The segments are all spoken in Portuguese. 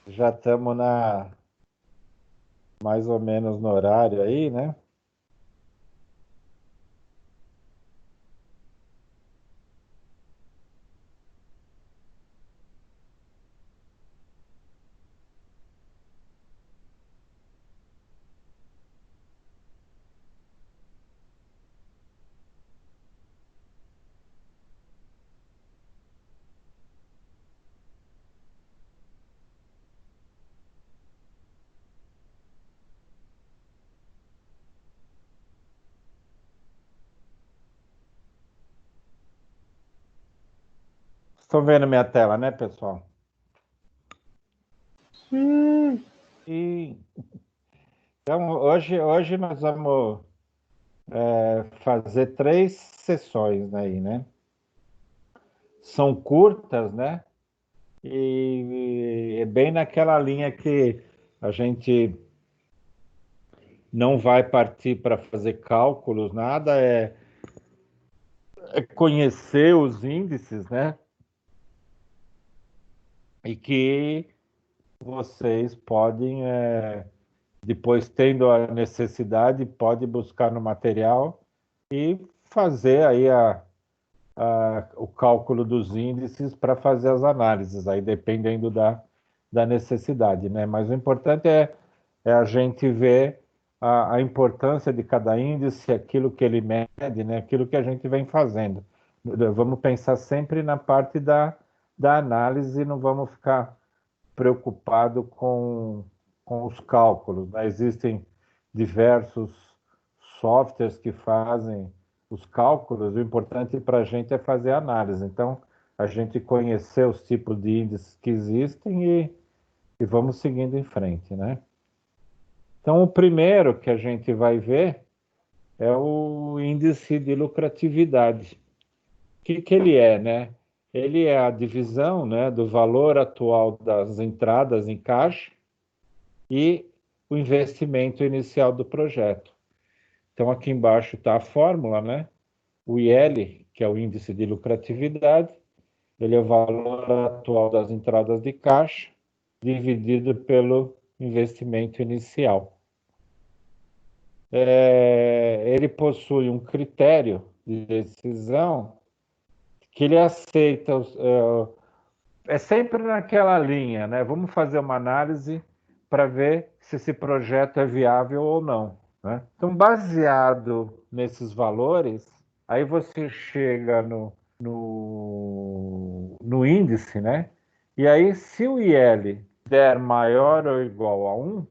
Já estamos mais ou menos no horário aí, né? Estão vendo minha tela, né, pessoal? Sim. E, então, hoje nós vamos fazer 3 sessões aí, né? São curtas, né? E é bem naquela linha que a gente não vai partir para fazer cálculos, nada, é conhecer os índices, né? E que vocês podem, depois tendo a necessidade, pode buscar no material e fazer aí o cálculo dos índices para fazer as análises, aí dependendo da necessidade, né? Mas o importante é a gente ver a importância de cada índice, aquilo que ele mede, né? Aquilo que a gente vem fazendo. Vamos pensar sempre na parte da análise e não vamos ficar preocupado com os cálculos, né? Existem diversos softwares que fazem os cálculos, o importante para a gente é fazer a análise. Então, a gente conhecer os tipos de índices que existem e vamos seguindo em frente, né? Então, o primeiro que a gente vai ver é o índice de lucratividade. O que ele é, né? Ele é a divisão, né, do valor atual das entradas em caixa e o investimento inicial do projeto. Então, aqui embaixo está a fórmula, né? O IL, que é o índice de lucratividade, ele é o valor atual das entradas de caixa dividido pelo investimento inicial. Ele possui um critério de decisão que ele aceita. É sempre naquela linha, né? Vamos fazer uma análise para ver se esse projeto é viável ou não, né? Então, baseado nesses valores, aí você chega no índice, né? E aí, se o IL der maior ou igual a 1,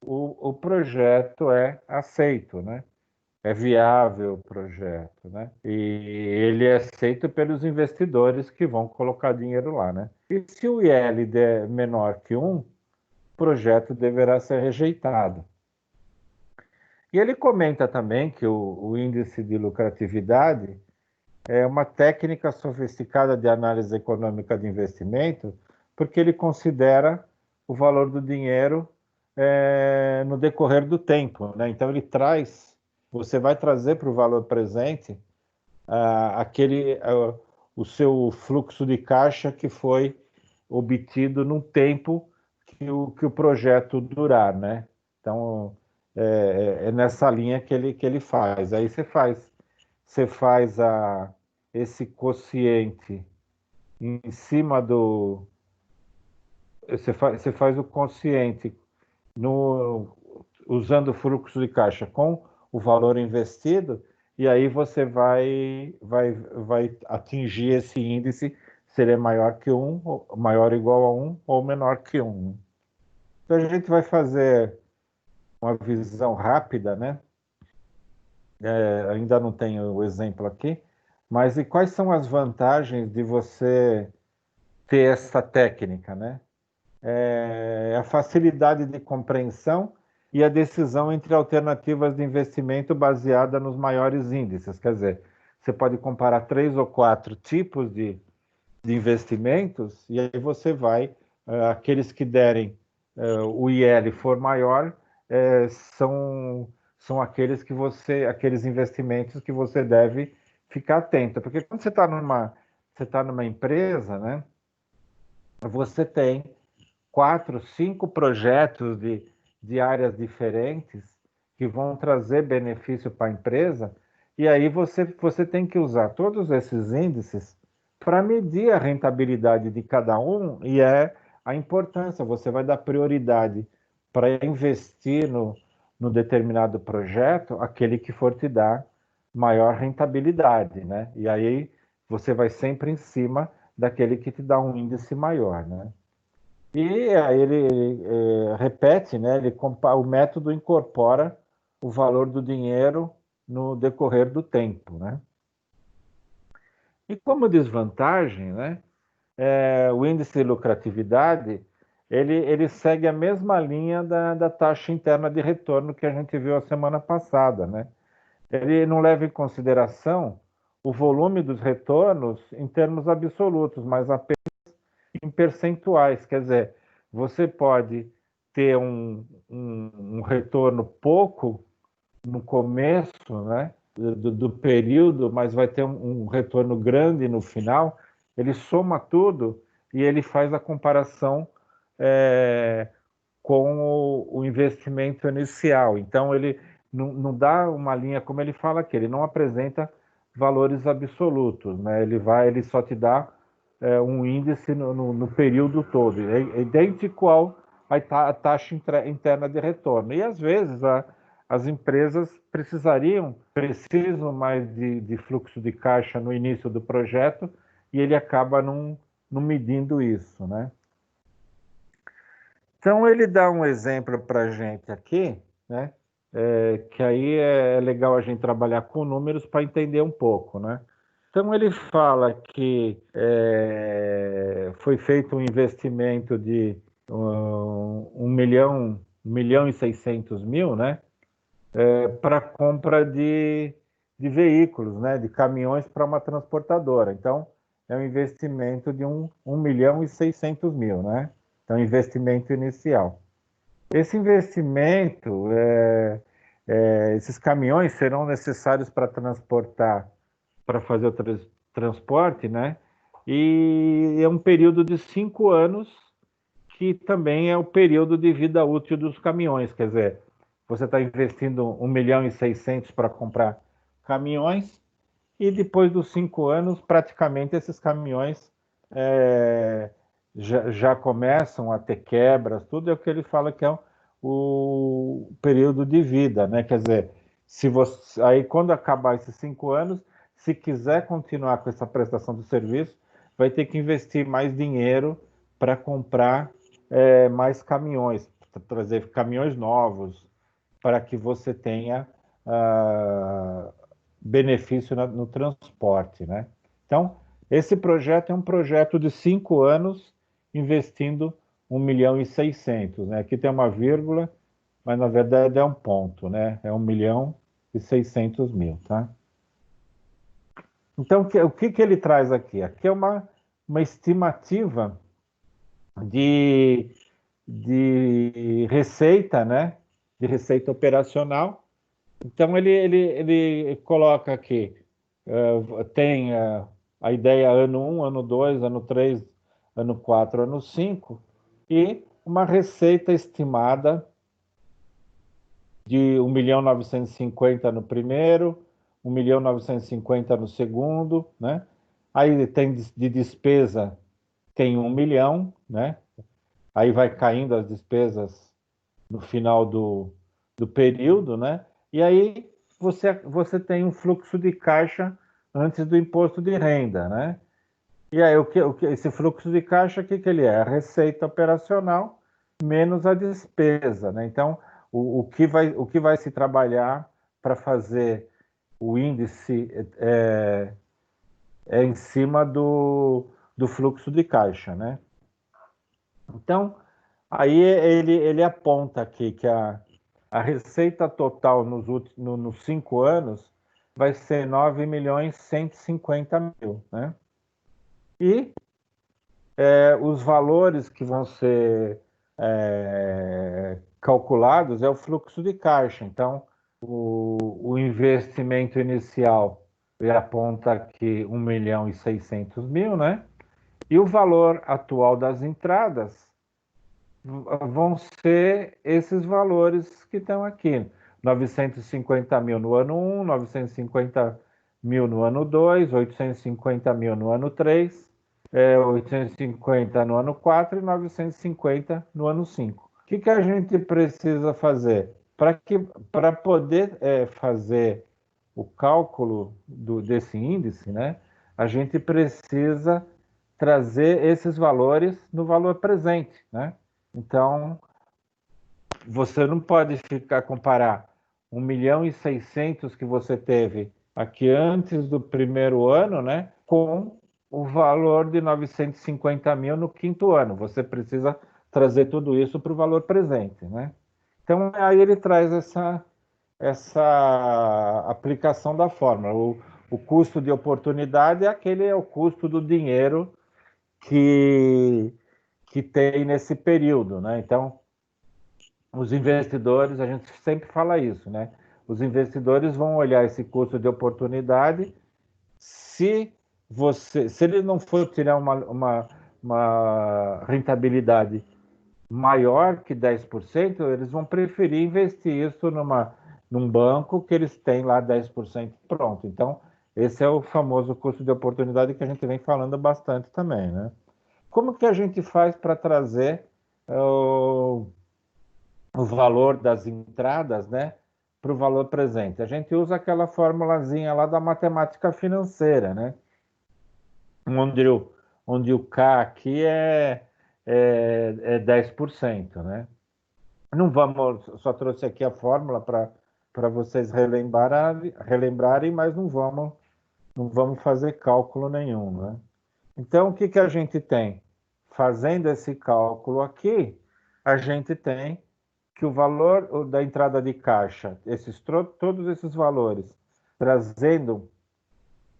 o projeto é aceito, né? É viável o projeto, né? E ele é aceito pelos investidores que vão colocar dinheiro lá, né? E se o IL der menor que 1, o projeto deverá ser rejeitado. E ele comenta também que o índice de lucratividade é uma técnica sofisticada de análise econômica de investimento, porque ele considera o valor do dinheiro no decorrer do tempo, né? Então ele traz, você vai trazer para o valor presente o seu fluxo de caixa que foi obtido num tempo que o projeto durar, né? Então é nessa linha que ele faz. Aí você faz esse quociente em cima do. Você faz o quociente usando o fluxo de caixa com o valor investido, e aí você vai atingir esse índice se ele é maior que 1, maior ou igual a 1 ou menor que 1. Então a gente vai fazer uma visão rápida, né? Ainda não tenho o exemplo aqui, mas e quais são as vantagens de você ter essa técnica, né? A facilidade de compreensão e a decisão entre alternativas de investimento baseada nos maiores índices. Quer dizer, você pode comparar 3 ou 4 tipos de investimentos e aí você vai, aqueles que derem o IL for maior, são aqueles investimentos que você deve ficar atento. Porque quando você está numa empresa, né? você tem 4, 5 projetos de áreas diferentes que vão trazer benefício para a empresa, e aí você tem que usar todos esses índices para medir a rentabilidade de cada um, e é a importância. Você vai dar prioridade para investir no determinado projeto, aquele que for te dar maior rentabilidade, né? E aí você vai sempre em cima daquele que te dá um índice maior, né? E aí ele repete, né? O método incorpora o valor do dinheiro no decorrer do tempo, né? E como desvantagem, né? O índice de lucratividade ele segue a mesma linha da taxa interna de retorno que a gente viu a semana passada, né? Ele não leva em consideração o volume dos retornos em termos absolutos, mas apenas em percentuais. Quer dizer, você pode ter um retorno pouco no começo, né, do período, mas vai ter um retorno grande no final. Ele soma tudo e ele faz a comparação é, com o investimento inicial. Então, ele não dá uma linha, como ele fala aqui, ele não apresenta valores absolutos, né? Ele só te dá um índice no período todo, é idêntico à taxa interna de retorno. E, às vezes, as empresas precisam mais de fluxo de caixa no início do projeto e ele acaba não medindo isso, né? Então, ele dá um exemplo para a gente aqui, né? Que aí é legal a gente trabalhar com números para entender um pouco, né? Então, ele fala que foi feito um investimento de 1 milhão e 600 mil, né? Para compra de veículos, né? De caminhões para uma transportadora. Então, é um investimento de 1 milhão e 600 mil, né? Então, investimento inicial. Esse investimento, esses caminhões serão necessários para transportar, para fazer o transporte, né? E é um período de 5 anos, que também é o período de vida útil dos caminhões. Quer dizer, você está investindo 1 milhão e 600 para comprar caminhões, e depois dos 5 anos, praticamente esses caminhões é, já começam a ter quebras, tudo é o que ele fala que é o período de vida, né? Quer dizer, se você, aí quando acabar esses 5 anos, se quiser continuar com essa prestação de serviço, vai ter que investir mais dinheiro para comprar mais caminhões, trazer caminhões novos, para que você tenha benefício no transporte, né? Então, esse projeto é um projeto de 5 anos, investindo 1 milhão e 600, né? Aqui tem uma vírgula, mas na verdade é um ponto, né? É 1 milhão e 600 mil, tá? Então, o que ele traz aqui? Aqui é uma estimativa de, de receita, né? De receita operacional. Então, ele coloca aqui, tem a ideia ano 1, ano 2, ano 3, ano 4, ano 5, e uma receita estimada de 1.950.000 no primeiro, 1.950.000 no segundo, né? Aí tem de despesa, tem 1 milhão, né? Aí vai caindo as despesas no final do período, né? E aí você tem um fluxo de caixa antes do imposto de renda, né? E aí esse fluxo de caixa, que ele é? A receita operacional menos a despesa, né? Então, o que vai se trabalhar para fazer o índice é em cima do fluxo de caixa, né? Então, aí ele aponta aqui que a receita total nos 5 anos vai ser 9.150.000, né? E os valores que vão ser calculados é o fluxo de caixa. Então, o investimento inicial ele aponta aqui 1.600.000, né? E o valor atual das entradas vão ser esses valores que estão aqui. 950 mil no ano 1, 950 mil no ano 2, 850 mil no ano 3, 850 no ano 4 e 950 no ano 5. O que a gente precisa fazer? Para poder fazer o cálculo desse índice, né, a gente precisa trazer esses valores no valor presente, né? Então, você não pode comparar 1.600.000 que você teve aqui antes do primeiro ano, né, com o valor de 950 mil no quinto ano. Você precisa trazer tudo isso para o valor presente, né? Então, aí ele traz essa aplicação da fórmula. O custo de oportunidade é o custo do dinheiro que tem nesse período, né? Então, os investidores, a gente sempre fala isso, né? Os investidores vão olhar esse custo de oportunidade. Se ele não for tirar uma rentabilidade maior que 10%, eles vão preferir investir isso num banco que eles têm lá 10% pronto. Então, esse é o famoso custo de oportunidade que a gente vem falando bastante também, né? Como que a gente faz para trazer o valor das entradas, né, para o valor presente? A gente usa aquela formulazinha lá da matemática financeira, né? Onde o K aqui é 10%, né? Não vamos, só trouxe aqui a fórmula para vocês relembrarem, mas não vamos fazer cálculo nenhum, né? Então, o que a gente tem? Fazendo esse cálculo aqui, a gente tem que o valor da entrada de caixa, todos esses valores, trazendo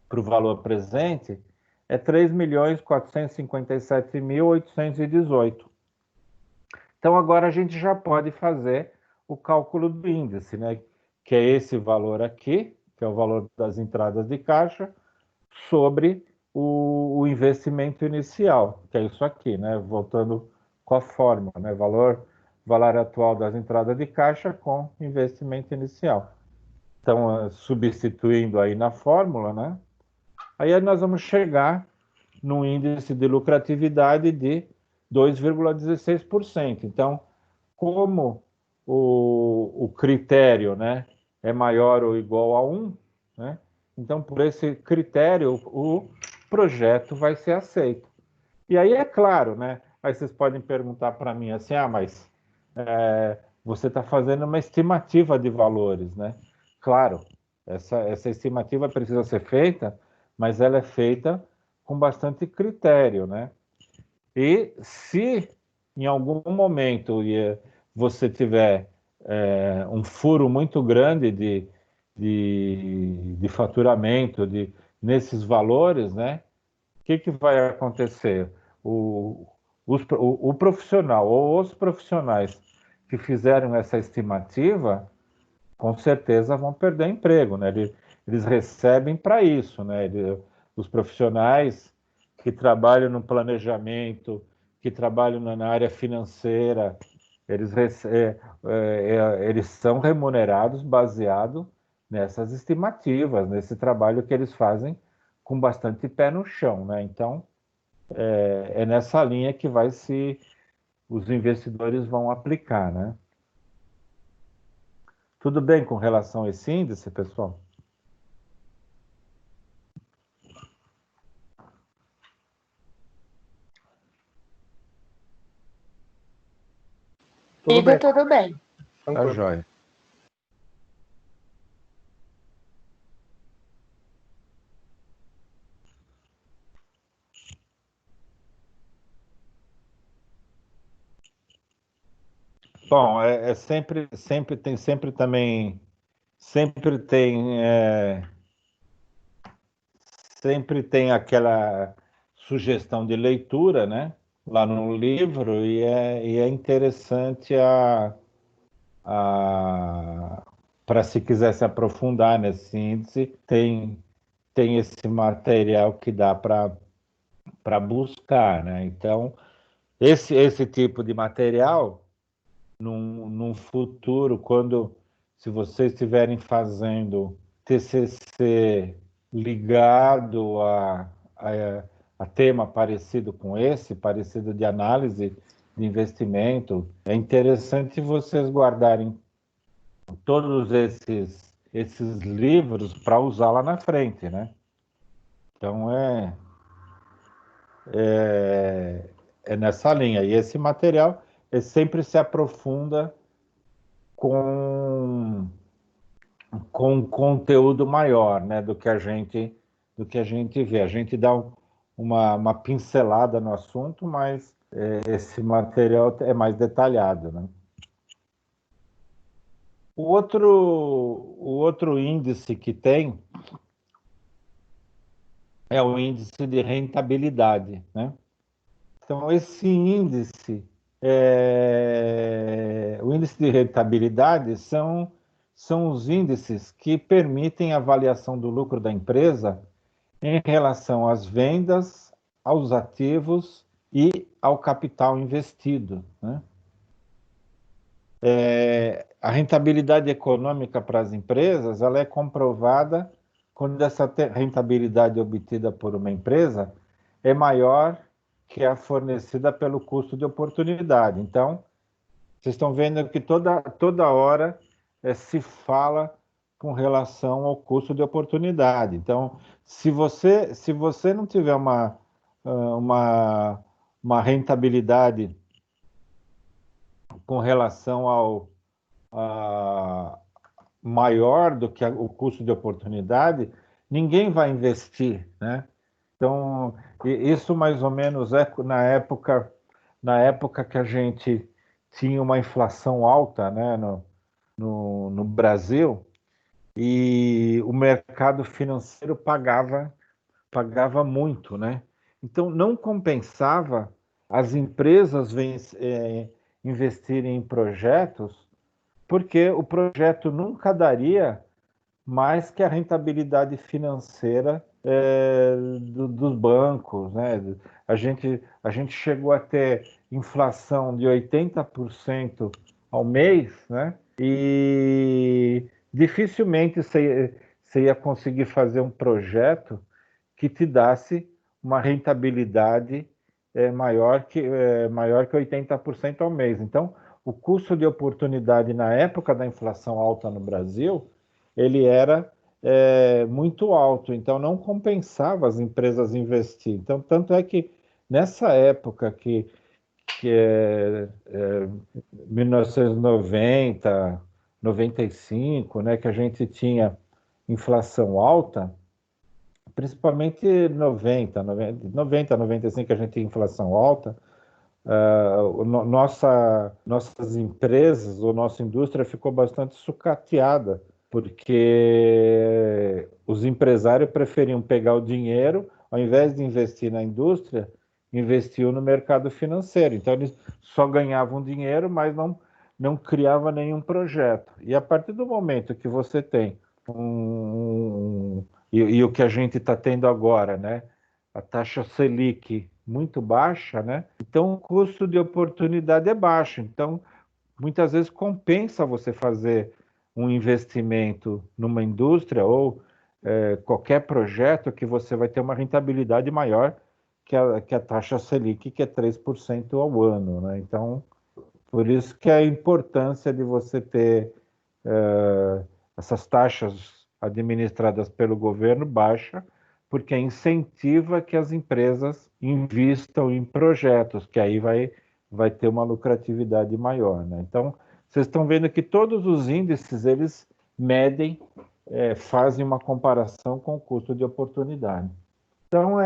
para o valor presente, é 3.457.818. Então, agora a gente já pode fazer o cálculo do índice, né? Que é esse valor aqui, que é o valor das entradas de caixa, sobre o investimento inicial, que é isso aqui, né? Voltando com a fórmula, né? Valor atual das entradas de caixa com investimento inicial. Então, substituindo aí na fórmula, né? Aí nós vamos chegar num índice de lucratividade de 2,16%. Então, como o critério, né, é maior ou igual a 1, né? Então, por esse critério, o projeto vai ser aceito. E aí é claro, né? Aí vocês podem perguntar para mim assim, mas você está fazendo uma estimativa de valores, né? Claro, essa estimativa precisa ser feita, mas ela é feita com bastante critério, né? E se em algum momento você tiver um furo muito grande de faturamento nesses valores, né? O que vai acontecer? O profissional ou os profissionais que fizeram essa estimativa, com certeza vão perder emprego, né? Eles recebem para isso, né? Os profissionais que trabalham no planejamento, que trabalham na área financeira, eles são remunerados baseado nessas estimativas, nesse trabalho que eles fazem com bastante pé no chão, né? Então, é nessa linha que os investidores vão aplicar, né? Tudo bem com relação a esse índice, pessoal? Tudo bem. Tudo bem. Tá jóia. Bom, sempre também, sempre tem aquela sugestão de leitura, né? Lá no livro, e é interessante para se quiser se aprofundar nesse índice, tem esse material que dá para para buscar, né? Então, esse tipo de material, num futuro, se vocês estiverem fazendo TCC ligado a tema parecido com esse, parecido de análise de investimento, é interessante vocês guardarem todos esses livros para usar lá na frente, né? Então é nessa linha. E esse material sempre se aprofunda com, com um conteúdo maior, né, do que a gente vê. A gente dá uma pincelada no assunto, mas esse material é mais detalhado, né? O outro índice que tem é o índice de rentabilidade, né? Então, esse índice, o índice de rentabilidade são os índices que permitem a avaliação do lucro da empresa em relação às vendas, aos ativos e ao capital investido, né? A rentabilidade econômica para as empresas, ela é comprovada quando essa rentabilidade obtida por uma empresa é maior que a fornecida pelo custo de oportunidade. Então, vocês estão vendo que toda hora se fala com relação ao custo de oportunidade. Então, se você não tiver uma rentabilidade com relação a maior do que o custo de oportunidade, ninguém vai investir, né? Então, isso mais ou menos é na época que a gente tinha uma inflação alta, né, no Brasil, e o mercado financeiro pagava muito, né? Então, não compensava as empresas investirem em projetos, porque o projeto nunca daria mais que a rentabilidade financeira dos bancos, né? A gente chegou a ter inflação de 80% ao mês, né? E dificilmente você ia conseguir fazer um projeto que te desse uma rentabilidade maior que 80% ao mês. Então, o custo de oportunidade na época da inflação alta no Brasil, ele era muito alto, então não compensava as empresas investir. Então, tanto é que nessa época que é 1990, 95, né, que a gente tinha inflação alta, principalmente 90, 95, que a gente tinha inflação alta, nossas empresas, ou nossa indústria ficou bastante sucateada, porque os empresários preferiam pegar o dinheiro, ao invés de investir na indústria, investiu no mercado financeiro. Então, eles só ganhavam dinheiro, mas não criava nenhum projeto. E a partir do momento que você tem e o que a gente está tendo agora, né? A taxa Selic muito baixa, né? Então o custo de oportunidade é baixo. Então, muitas vezes compensa você fazer um investimento numa indústria ou qualquer projeto que você vai ter uma rentabilidade maior que a taxa Selic, que é 3% ao ano, né? Então, por isso que a importância de você ter essas taxas administradas pelo governo baixa, porque incentiva que as empresas invistam em projetos, que aí vai ter uma lucratividade maior, né? Então, vocês estão vendo que todos os índices, eles medem, fazem uma comparação com o custo de oportunidade. Então,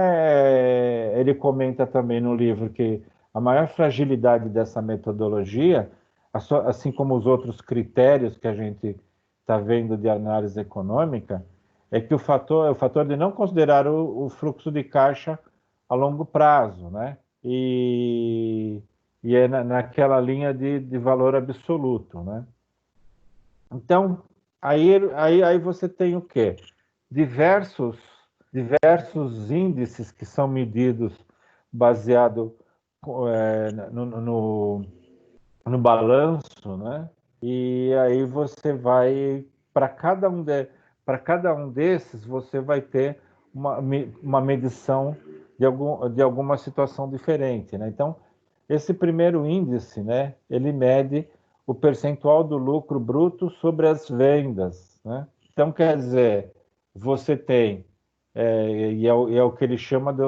ele comenta também no livro que a maior fragilidade dessa metodologia, assim como os outros critérios que a gente está vendo de análise econômica, é que o fator de não considerar o fluxo de caixa a longo prazo, né? E é naquela linha de valor absoluto, né? Então, aí você tem o quê? Diversos índices que são medidos baseado no balanço, né? E aí você vai, para cada um desses, você vai ter uma medição de alguma situação diferente, né? Então, esse primeiro índice, né, ele mede o percentual do lucro bruto sobre as vendas, né? Então, quer dizer, você tem, e é o que ele chama de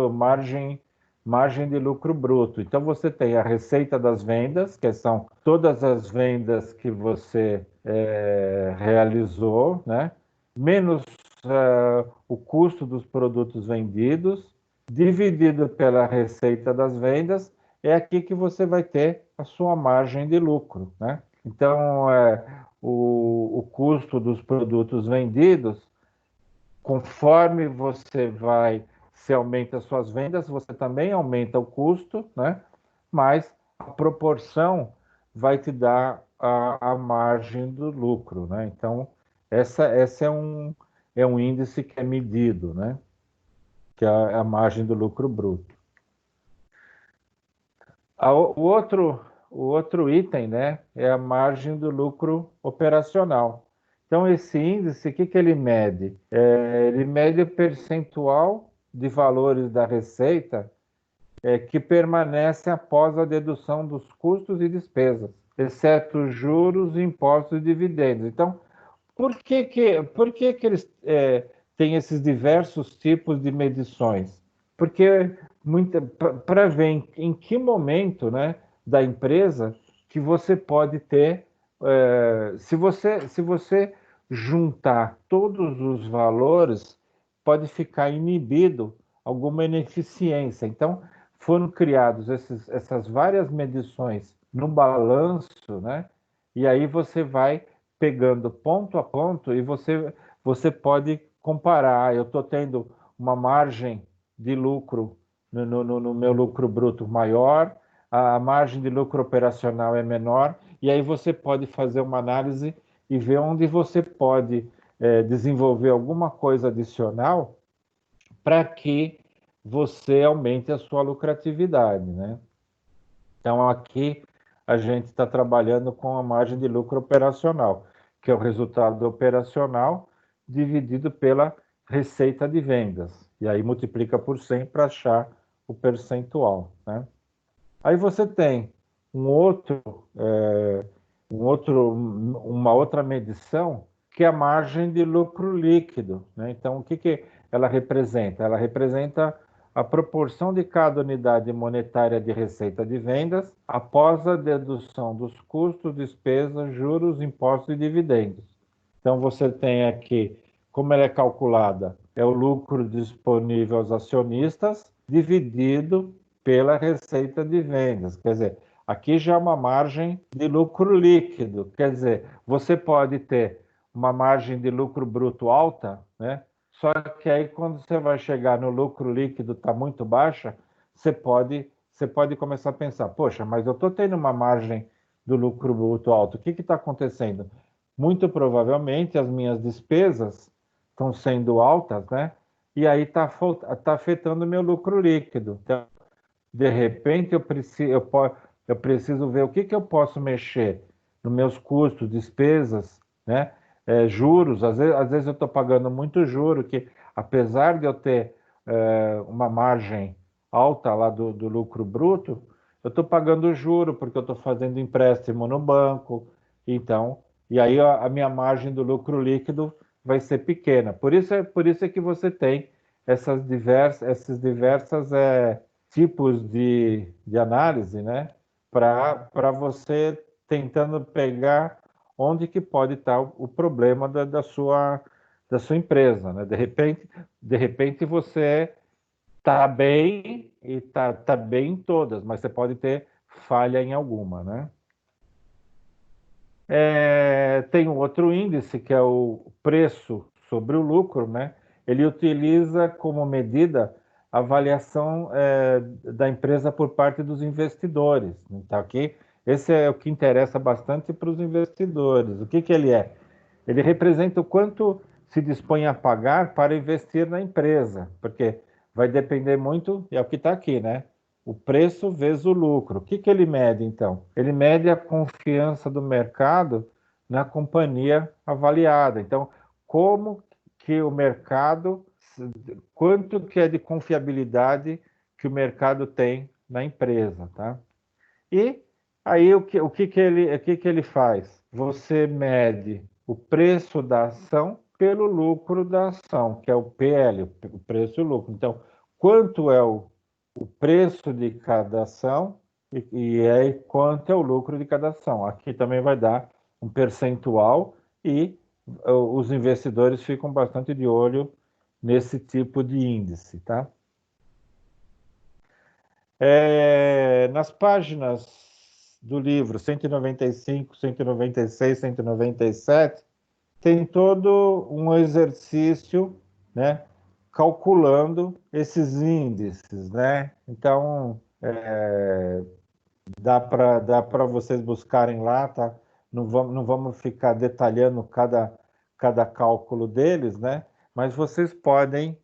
margem de lucro bruto. Então, você tem a receita das vendas, que são todas as vendas que você realizou, né? Menos o custo dos produtos vendidos, dividido pela receita das vendas, é aqui que você vai ter a sua margem de lucro, né? Então, o custo dos produtos vendidos, conforme você aumenta as suas vendas, você também aumenta o custo, né? Mas a proporção vai te dar a margem do lucro, né? Então, essa é um índice que é medido, né? Que é a margem do lucro bruto. O outro item, né, é a margem do lucro operacional. Então, esse índice, o que ele mede? Ele mede o percentual de valores da receita que permanece após a dedução dos custos e despesas, exceto juros, impostos e dividendos. Então, por que eles têm esses diversos tipos de medições? Porque para ver em que momento, né, da empresa que você pode ter, se você juntar todos os valores, pode ficar inibido alguma ineficiência. Então, foram criados essas várias medições no balanço, né? E aí você vai pegando ponto a ponto e você pode comparar. Eu estou tendo uma margem de lucro no meu lucro bruto maior, a margem de lucro operacional é menor, e aí você pode fazer uma análise e ver onde você pode desenvolver alguma coisa adicional para que você aumente a sua lucratividade, né? Então, aqui a gente está trabalhando com a margem de lucro operacional, que é o resultado operacional dividido pela receita de vendas. E aí multiplica por 100 para achar o percentual, né? Aí você tem um outro, é, uma outra medição, que é a margem de lucro líquido, né? Então, o que ela representa? Ela representa a proporção de cada unidade monetária de receita de vendas após a dedução dos custos, despesas, juros, impostos e dividendos. Então, você tem aqui, como ela é calculada, é o lucro disponível aos acionistas dividido pela receita de vendas. Quer dizer, aqui já é uma margem de lucro líquido. Quer dizer, você pode ter uma margem de lucro bruto alta, né? Só que aí quando você vai chegar no lucro líquido está muito baixa, você pode começar a pensar, poxa, mas eu estou tendo uma margem do lucro bruto alto, o que está acontecendo? Muito provavelmente as minhas despesas estão sendo altas, né? E aí está afetando o meu lucro líquido. Então, de repente, eu preciso ver o que eu posso mexer nos meus custos, despesas, né? Juros, às vezes eu estou pagando muito juro, que apesar de eu ter uma margem alta lá do lucro bruto, eu estou pagando juro, porque eu estou fazendo empréstimo no banco, então, e aí a minha margem do lucro líquido vai ser pequena. Por isso é que você tem esses diversas tipos de análise, né? Para você tentando pegar onde que pode estar o problema da sua empresa, né? De repente você está bem e tá bem em todas, mas você pode ter falha em alguma, né? Tem um outro índice que é o preço sobre o lucro, né? Ele utiliza como medida a avaliação da empresa por parte dos investidores. Então, aqui, esse é o que interessa bastante para os investidores. O que ele é? Ele representa o quanto se dispõe a pagar para investir na empresa, porque vai depender muito, é o que está aqui, né? o preço vezes o lucro. O que que ele mede, então? Ele mede a confiança do mercado na companhia avaliada. Então, como que o mercado, quanto que é de confiabilidade que o mercado tem na empresa, tá? E aí o que que ele faz? Você mede o preço da ação pelo lucro da ação, que é o PL, o preço e o lucro. Então, quanto é o preço de cada ação e aí quanto é o lucro de cada ação. Aqui também vai dar um percentual e os investidores ficam bastante de olho nesse tipo de índice, tá? Nas páginas do livro 195, 196, 197, tem todo um exercício, né, calculando esses índices, né? Então, dá para vocês buscarem lá, tá? Não vamos ficar detalhando cada cálculo deles, né? Mas vocês podem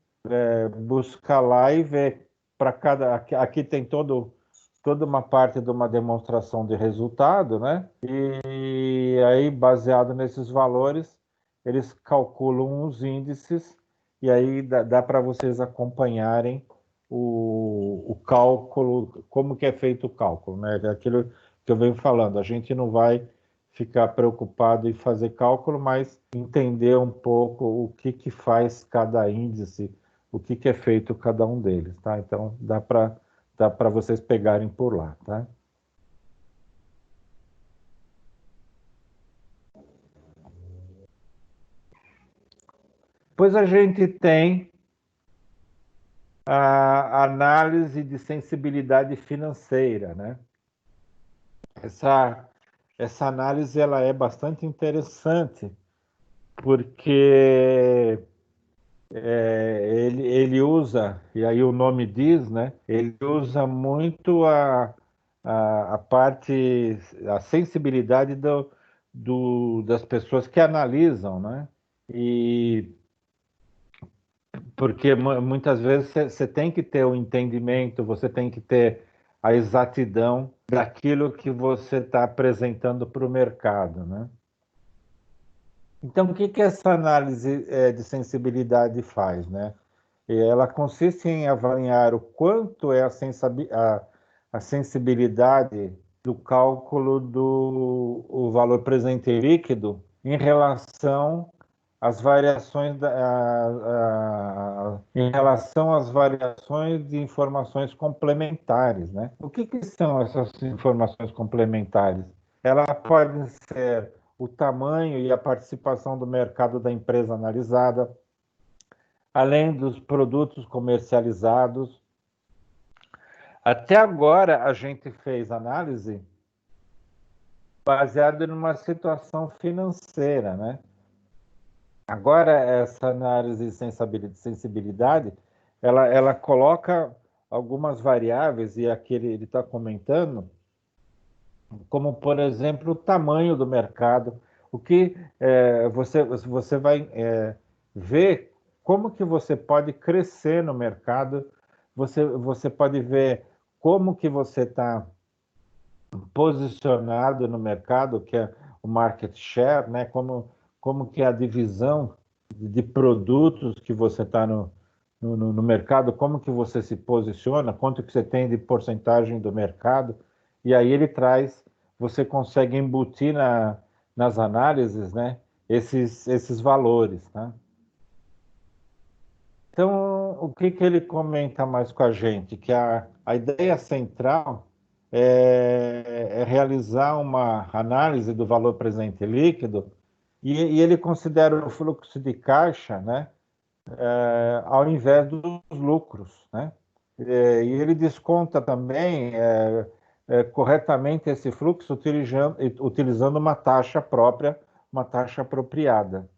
buscar lá e ver para cada. Aqui tem toda uma parte de uma demonstração de resultado, né? E aí, baseado nesses valores, eles calculam os índices e aí dá para vocês acompanharem o cálculo, como que é feito o cálculo, né? É aquilo que eu venho falando, a gente não vai ficar preocupado em fazer cálculo, mas entender um pouco o que que faz cada índice, o que que é feito cada um deles, tá? Então dá para vocês pegarem por lá, tá? Pois a gente tem a análise de sensibilidade financeira, né? Essa, essa análise ela é bastante interessante porque ele usa, e aí o nome diz, né? Ele usa muito a parte, a sensibilidade das pessoas que analisam, né? E porque muitas vezes você tem que ter o entendimento, você tem que ter a exatidão daquilo que você está apresentando para o mercado, né? Então, o que que essa análise de sensibilidade faz, né? E ela consiste em avaliar o quanto é a sensibilidade do cálculo do o valor presente líquido em relação às variações em relação às variações de informações complementares, né? O que que são essas informações complementares? Elas podem ser o tamanho e a participação do mercado da empresa analisada, além dos produtos comercializados. Até agora, a gente fez análise baseada numa situação financeira, né? Agora, essa análise de sensibilidade, ela coloca algumas variáveis, e aqui ele está comentando, como, por exemplo, o tamanho do mercado, o que você vai ver como que você pode crescer no mercado, você pode ver como que você está posicionado no mercado, que é o market share, né? Como que é a divisão de produtos que você está no mercado, como que você se posiciona, quanto que você tem de porcentagem do mercado, e aí ele traz, você consegue embutir nas análises, né, esses valores, tá? Então, o que que ele comenta mais com a gente? Que a ideia central é realizar uma análise do valor presente líquido e ele considera o fluxo de caixa, né, ao invés dos lucros, né? E ele desconta também corretamente esse fluxo utilizando uma taxa própria, uma taxa apropriada.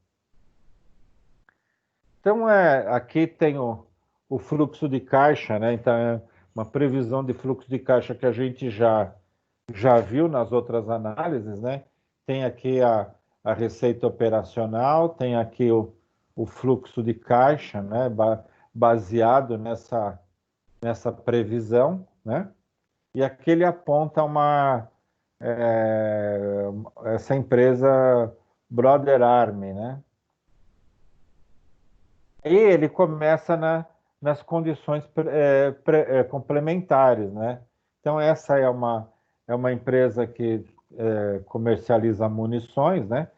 Então, aqui tem o fluxo de caixa, né? Então, é uma previsão de fluxo de caixa que a gente já viu nas outras análises, né? Tem aqui a receita operacional, tem aqui o fluxo de caixa, né? Baseado nessa previsão, né? E aqui ele aponta essa empresa Brother Army, né? E ele começa nas condições complementares, né? Então, essa é uma empresa que comercializa munições, né?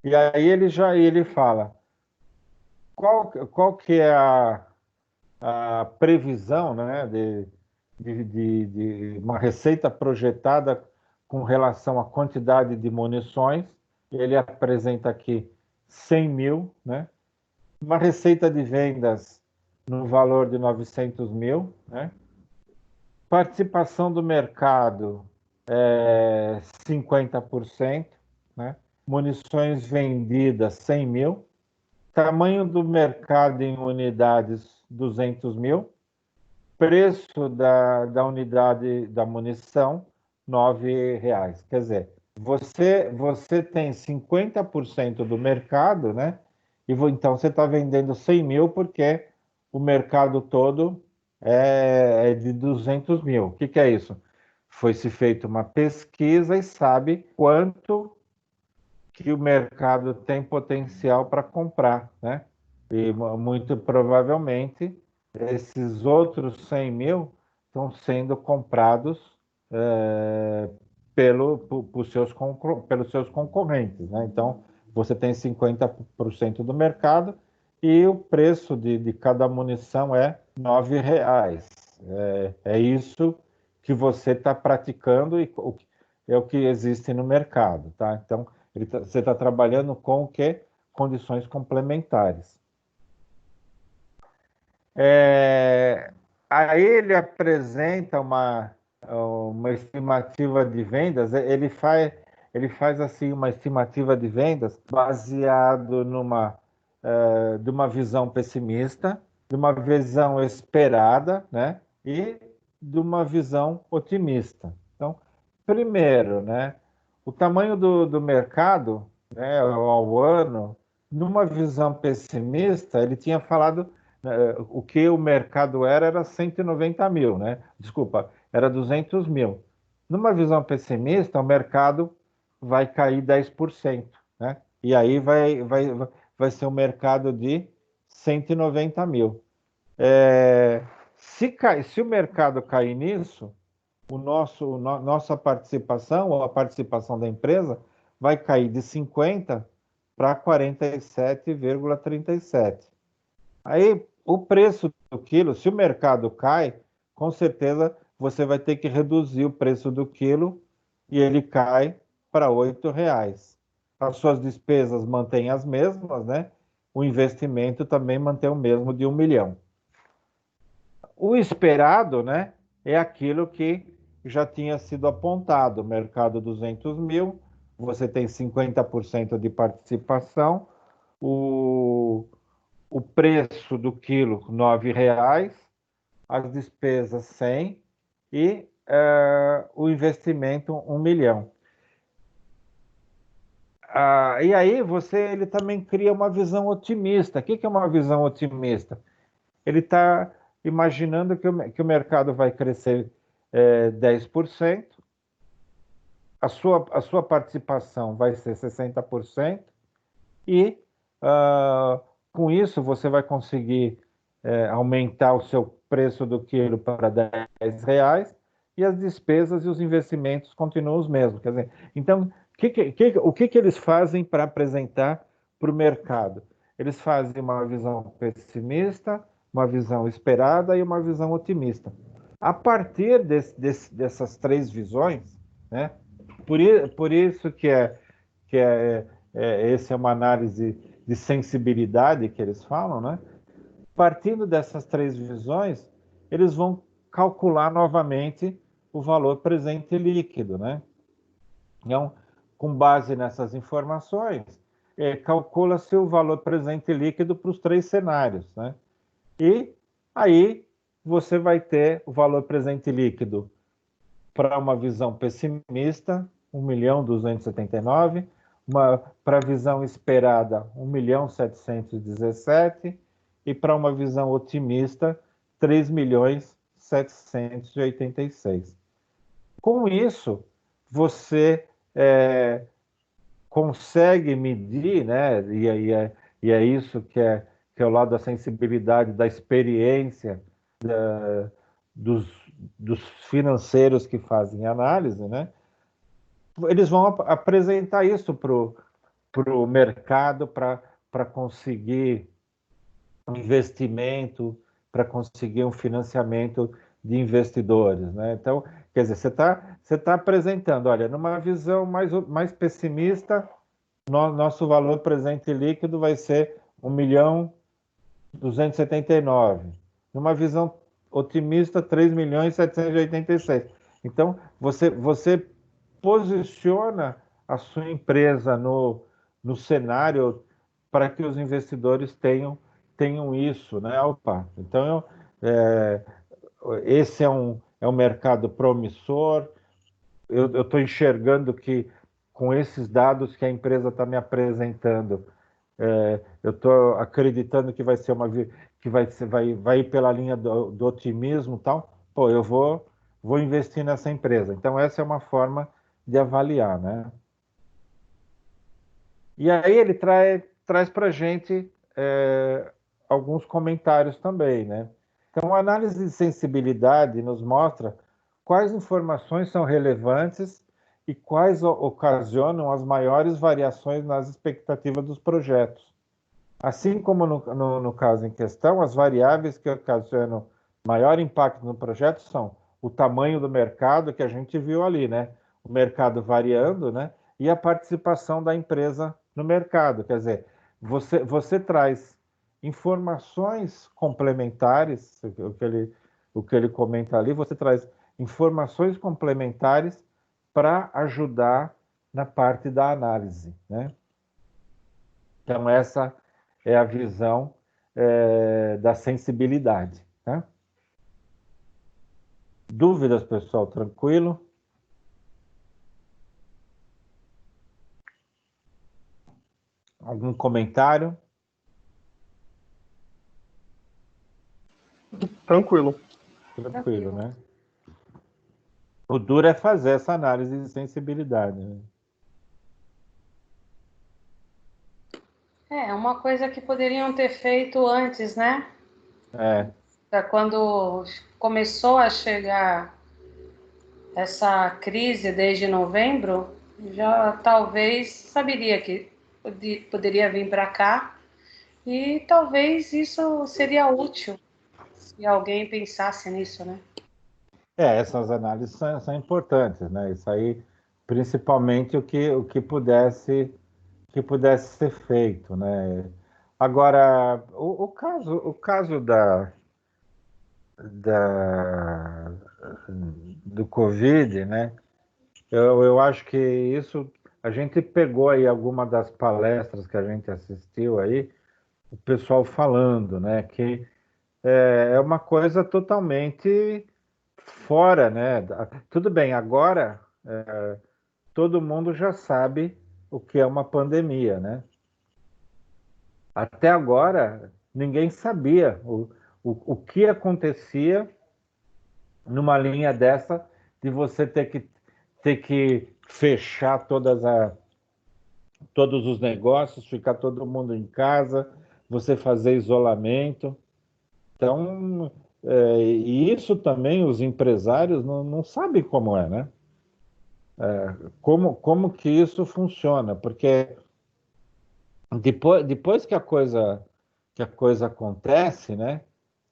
E aí ele fala qual que é a previsão, né, de uma receita projetada com relação à quantidade de munições. Ele apresenta aqui 100 mil, né? Uma receita de vendas no valor de 900 mil, né? Participação do mercado 50%, né? Munições vendidas 100 mil, tamanho do mercado em unidades 200 mil, preço da unidade da munição R$ 9. Quer dizer, você tem 50% do mercado, né? Então você está vendendo 100 mil porque o mercado todo é de 200 mil. O que é isso? Foi-se feita uma pesquisa e sabe quanto que o mercado tem potencial para comprar, né? E muito provavelmente esses outros 100 mil estão sendo comprados pelos seus concorrentes, né? Então, você tem 50% do mercado e o preço de cada munição é R$ 9. É isso que você está praticando e é o que existe no mercado, tá? Então, você está trabalhando com o quê? Condições complementares. Aí ele apresenta uma estimativa de vendas, ele faz assim uma estimativa de vendas baseado de uma visão pessimista, de uma visão esperada, né? E de uma visão otimista. Então, primeiro, né? O tamanho do mercado, né, ao ano, numa visão pessimista, ele tinha falado o que o mercado era 190 mil, né? Desculpa, era 200 mil. Numa visão pessimista, o mercado vai cair 10%, né? E aí vai ser um mercado de 190 mil. Se o mercado cair nisso, nossa participação, ou a participação da empresa, vai cair de 50 para 47,37. Aí, o preço do quilo, se o mercado cai, com certeza você vai ter que reduzir o preço do quilo e ele cai para R$ 8. As suas despesas mantêm as mesmas, né? O investimento também mantém o mesmo de 1 milhão. O esperado, né, é aquilo que já tinha sido apontado, mercado 200 mil, você tem 50% de participação, o preço do quilo R$ 9, as despesas 100 e o investimento 1 milhão. E aí ele também cria uma visão otimista. O que é uma visão otimista? Ele está imaginando que o mercado vai crescer 10%, a sua participação vai ser 60%, e com isso você vai conseguir aumentar o seu preço do quilo para R$ 10 e as despesas e os investimentos continuam os mesmos. Quer dizer, então, o que eles fazem para apresentar para o mercado? Eles fazem uma visão pessimista, uma visão esperada e uma visão otimista. A partir dessas três visões, né? Por isso essa é uma análise de sensibilidade que eles falam, né? Partindo dessas três visões, eles vão calcular novamente o valor presente líquido, né? Então, com base nessas informações, calcula-se o valor presente líquido para os três cenários, né? E aí você vai ter o valor presente líquido para uma visão pessimista, 1.279.000, para a visão esperada, 1.717.000, e para uma visão otimista, 3.100.000. 786. Com isso, você consegue medir, né? E é isso que é o lado da sensibilidade, da experiência dos, dos financeiros que fazem análise, né? Eles vão apresentar isso para o mercado para conseguir um investimento, para conseguir um financiamento de investidores, né? Então, quer dizer, você tá apresentando, olha, numa visão mais pessimista, nosso valor presente líquido vai ser 1.279.000. Numa visão otimista, 3.786. Então, você posiciona a sua empresa no cenário para que os investidores tenham isso, né? Opa, então esse é um mercado promissor. Eu estou enxergando que com esses dados que a empresa está me apresentando, eu estou acreditando que vai ser que vai ir pela linha do otimismo, e tal. Pô, eu vou investir nessa empresa. Então essa é uma forma de avaliar, né? E aí ele traz para a gente alguns comentários também, né? Então, a análise de sensibilidade nos mostra quais informações são relevantes e quais ocasionam as maiores variações nas expectativas dos projetos. Assim como no caso em questão, as variáveis que ocasionam maior impacto no projeto são o tamanho do mercado, que a gente viu ali, né? O mercado variando, né? E a participação da empresa no mercado. Quer dizer, você traz informações complementares, o que ele comenta ali, você traz informações complementares para ajudar na parte da análise, né? Então, essa é a visão da sensibilidade, né? Dúvidas, pessoal? Tranquilo? Algum comentário? Tranquilo. Tranquilo, né? O duro é fazer essa análise de sensibilidade, né? É uma coisa que poderiam ter feito antes, né? Quando começou a chegar essa crise desde novembro, já talvez saberia que poderia vir para cá e talvez isso seria útil se alguém pensasse nisso, né? Essas análises são importantes, né? Isso aí, principalmente o que pudesse ser feito, né? Agora, o caso do Covid, né? Eu acho que isso a gente pegou aí alguma das palestras que a gente assistiu aí, o pessoal falando, né? Que é uma coisa totalmente fora, né? Tudo bem, agora todo mundo já sabe o que é uma pandemia, né? Até agora, ninguém sabia o que acontecia numa linha dessa de você ter que fechar todos os negócios, ficar todo mundo em casa, você fazer isolamento. Então, e isso também os empresários não sabem como é, né? Como que isso funciona? Porque depois que a coisa acontece, né?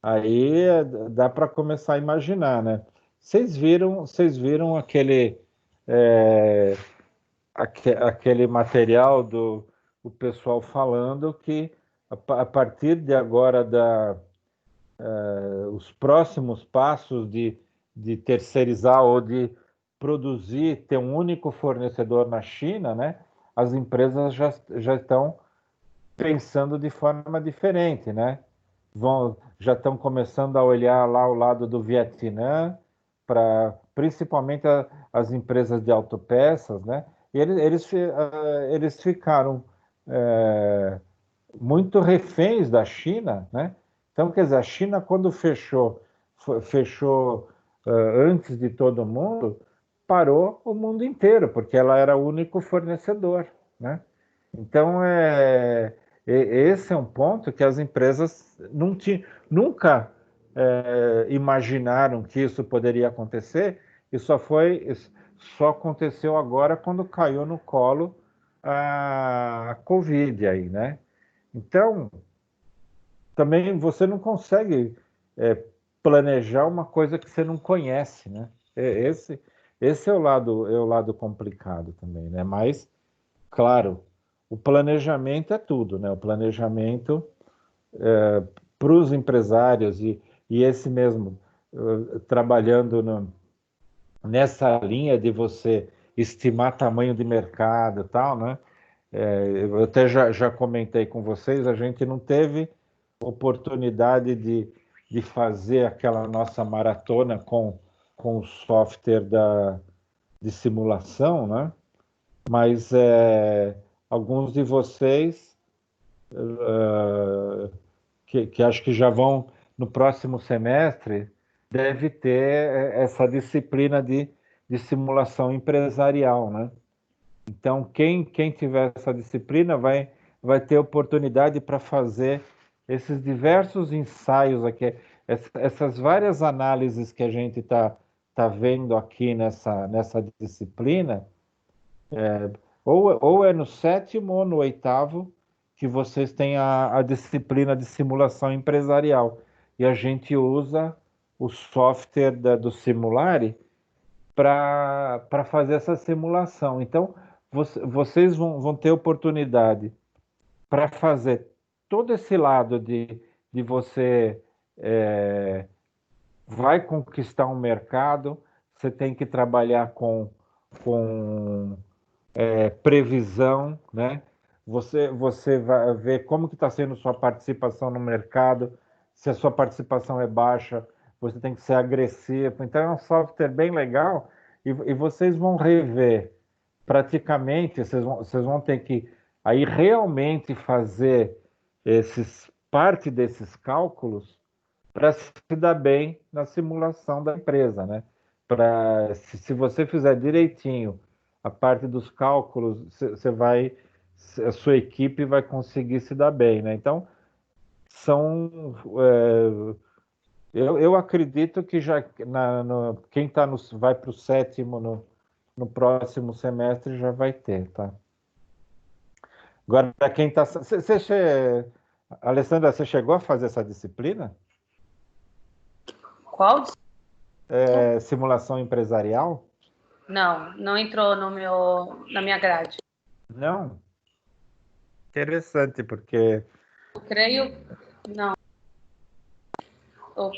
Aí dá para começar a imaginar, né? Vocês viram aquele material do o pessoal falando que a partir de agora os próximos passos de terceirizar ou de produzir, ter um único fornecedor na China, né? As empresas já estão pensando de forma diferente, né? Já estão começando a olhar lá o lado do Vietnã, principalmente as empresas de autopeças, né? E eles ficaram muito reféns da China, né? Então, quer dizer, a China, quando fechou, fechou antes de todo mundo, parou o mundo inteiro, porque ela era o único fornecedor, né? Então, esse é um ponto que as empresas nunca imaginaram que isso poderia acontecer, e só aconteceu agora quando caiu no colo a Covid aí, né? Então, também você não consegue planejar uma coisa que você não conhece, né? Esse é o lado complicado também, né? Mas, claro, o planejamento é tudo, né? O planejamento para os empresários e esse mesmo trabalhando nessa linha de você estimar tamanho de mercado e tal, né? Eu até já comentei com vocês, a gente não teve oportunidade de fazer aquela nossa maratona com o software de simulação, né? Mas alguns de vocês que acho que já vão no próximo semestre, deve ter essa disciplina de simulação empresarial, né? Então, quem tiver essa disciplina vai ter oportunidade para fazer esses diversos ensaios aqui, essas várias análises que a gente tá vendo aqui nessa disciplina, ou é no sétimo ou no oitavo que vocês têm a disciplina de simulação empresarial. E a gente usa o software do Simulare para fazer essa simulação. Então, vocês vão ter oportunidade para fazer todo esse lado de você vai conquistar um mercado, você tem que trabalhar com previsão, né? Você vai ver como que está sendo sua participação no mercado, se a sua participação é baixa, você tem que ser agressivo. Então é um software bem legal e vocês vão rever praticamente, vocês vão ter que aí realmente fazer parte desses cálculos para se dar bem na simulação da empresa, né? Se você fizer direitinho a parte dos cálculos, a sua equipe vai conseguir se dar bem, né? Então, são, eu acredito que já quem vai para o sétimo no próximo semestre já vai ter, tá? Agora, quem está... Alessandra, você chegou a fazer essa disciplina? Qual? Simulação empresarial? Não, não entrou na minha grade. Não? Interessante, porque... Eu creio, não,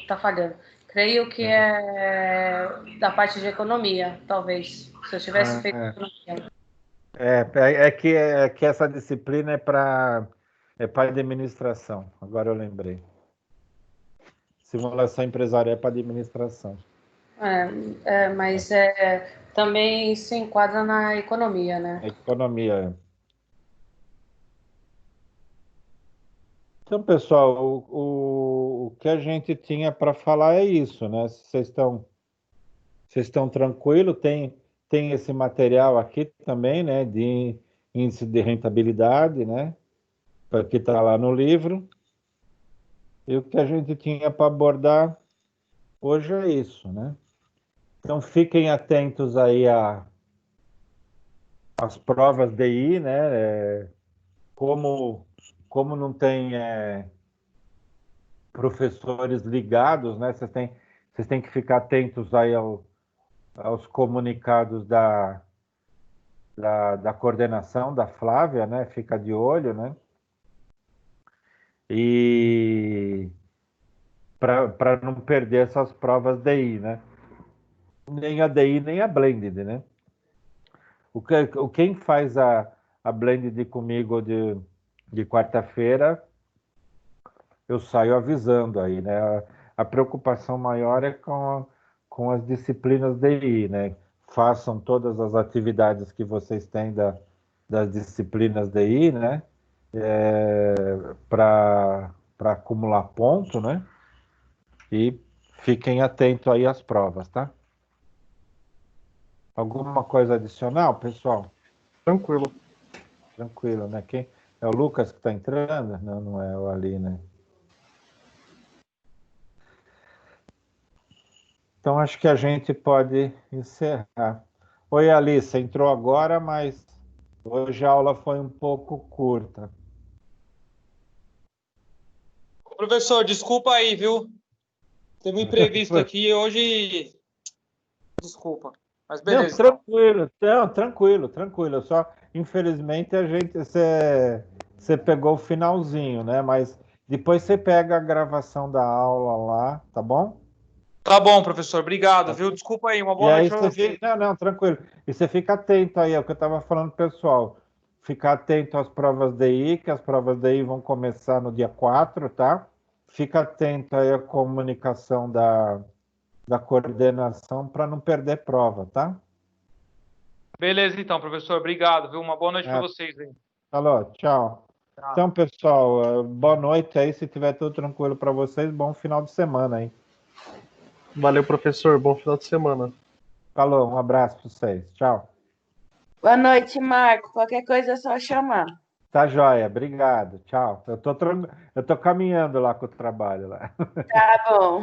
tá falhando. Creio que é da parte de economia, talvez. Se eu tivesse feito economia. É que essa disciplina para administração. Agora eu lembrei. Simulação empresarial é para administração. Mas também se enquadra na economia, né? Economia. Então, pessoal, o que a gente tinha para falar é isso, né? Vocês estão tranquilos? Tem esse material aqui também, né? De índice de rentabilidade, né? Que está lá no livro. E o que a gente tinha para abordar hoje é isso, né? Então fiquem atentos aí às provas DI, né? Como não tem professores ligados, né? Vocês têm que ficar atentos aí aos comunicados da coordenação, da Flávia, né? Fica de olho, né? E para não perder essas provas DI, né? Nem a DI, nem a Blended, né? Quem faz a Blended comigo de quarta-feira, eu saio avisando aí, né? A preocupação maior é com as disciplinas DI, né? Façam todas as atividades que vocês têm das disciplinas DI, né? Para acumular ponto, né? E fiquem atentos aí às provas, tá? Alguma coisa adicional, pessoal? Tranquilo. Tranquilo, né? Quem é o Lucas que está entrando? Não, não é o Ali, né? Então acho que a gente pode encerrar. Oi, Ali, você entrou agora, mas hoje a aula foi um pouco curta. Professor, desculpa aí, viu? Teve um imprevisto aqui hoje. Desculpa. Mas Não, beleza, então. tranquilo, não, tranquilo, tranquilo. Só, infelizmente, você pegou o finalzinho, né? Mas depois você pega a gravação da aula lá, tá bom? Tá bom, professor. Obrigado, viu? Desculpa aí. Uma E boa aí noite para você você. fica, não, tranquilo. E você fica atento aí, é o que eu estava falando, pessoal. Ficar atento às provas DI, que as provas DI vão começar no dia 4, tá? Fica atento aí à comunicação da coordenação para não perder prova, tá? Beleza, então, professor. Obrigado, viu? Uma boa noite para É, vocês aí. falou, tchau. Tchau. Então, pessoal, boa noite aí. Se tiver tudo tranquilo para vocês, bom final de semana aí. Valeu, professor. Bom final de semana. Falou, um abraço para vocês. Tchau. Boa noite, Marco. Qualquer coisa é só chamar. Tá joia, obrigado. Tchau. Eu tô caminhando lá com o trabalho lá. Tá bom.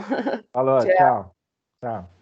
Falou, Tchau. tchau. Tchau.